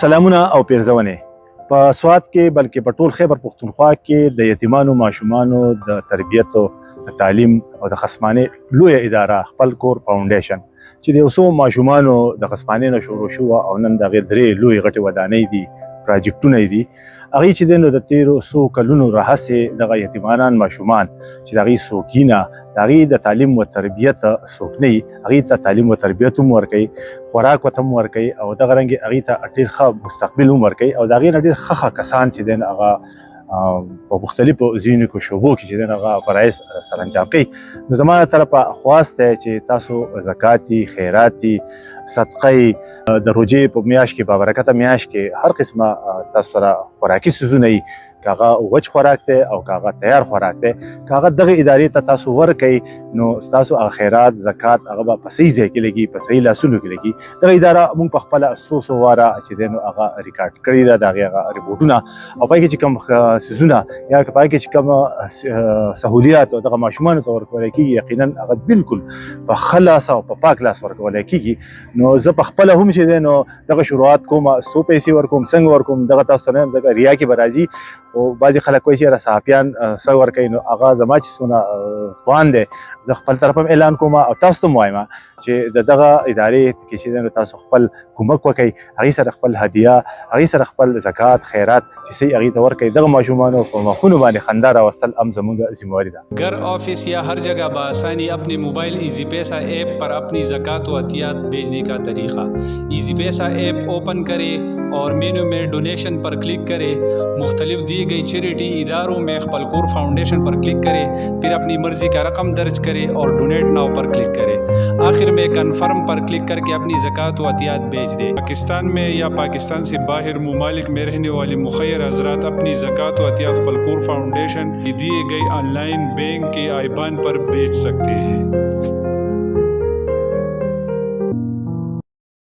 سلامونه او پیرزونه په سوات کې بلکې په ټول خیبر پښتونخوا کې د یتیمانو ماشومانو د تربیت او د تعلیم او د خصمانې لویه اداره خپل کور فاونډیشن چې د اوسو ماشومانو د خصمانې نه شروع شو او نن د غدرې لوی غټي ودانۍ دي پروجیکټونه دي هغه چې د نو د 1300 کلونو راهسه د یتیمانان ماشومان چې دغه سوکینه دغه د تعلیم او تربیت سوکني هغه ته تعلیم او تربیت هم ورکي خوراک وتم ورکي او دغه رنګ هغه ته ډیر ښه مستقبل هم ورکي او دغه ډیر ښه کسان چې د هغه په مختلفو ځینو کې شوبو کې چې دغه فرایض سرانجام کوي نو زموږ طرفه خواسته چې تاسو زکاتی خیراتی صدقه د روزې په میاش کې بابرکته میاش کې هر قسمه تاسو سره خوراکي سيزونه کاغه وچ خوراک ته او کاغه تیار خوراک ته کاغه دغه ادارې ته تاسو ورکې نو تاسو خیرات زکات هغه په صحیح ځای کې لګي په صحیح لاسونو کې لګي دغه اداره موږ په خپل اساس واره چې دنو هغه ریکارډ کړی دا دغه ریپورتونه او پای کې چې کوم سيزونه یا پای کې چې کوم سہولیات او دغه ماشومان ته ورکول کېږي یقینا هغه بالکل په خلاص او په پاک لاس ورکول کېږي نو زه په خپل هم چې دنو دغه شروعات کوم سو پیسې ورکوم څنګه ورکوم دغه تاسو نه دغه ریا کې برازي او بعضی خلک کوي چې صحافیان څو ورکوي نو هغه زما چې سونه توان دي زه خپل طرفم اعلان کوم او تاسو ته وایم چې دغه ادارې کې چې تاسو خپل کومک وکړي هغه سره خپل هدیه هغه سره خپل زکات خیرات چې سي هغه ته ورکړي دغه ماشومان په مخونو باندې خندا راوستل ام زموږ ذمہواری ده घर ऑफिस या हर जगह बआसानी अपने मोबाइल ईजी पैसा ऐप पर अपनी ज़कात व अतियात भेजने का तरीक़ा। ईजी पैसा ऐप ओपन करें और मेनू में डोनेशन पर क्लिक करें, मुख्तलिफ दिए गई चैरिटी इदारों में खपलकोर फाउंडेशन पर क्लिक करें, फिर अपनी मर्ज़ी का रकम दर्ज करें और डोनेट नाउ पर क्लिक करें। आखिर में कन्फर्म पर क्लिक करके अपनी ज़कात व अतियात भेज दें। पाकिस्तान में या पाकिस्तान से बाहर ममालिक में रहने वाले मुखय्यर हज़रात अपनी ज़कात व अतियात खपलकोर फाउंडेशन की दिए गए ऑनलाइन बैंक के आईबान पर भेज सकते हैं।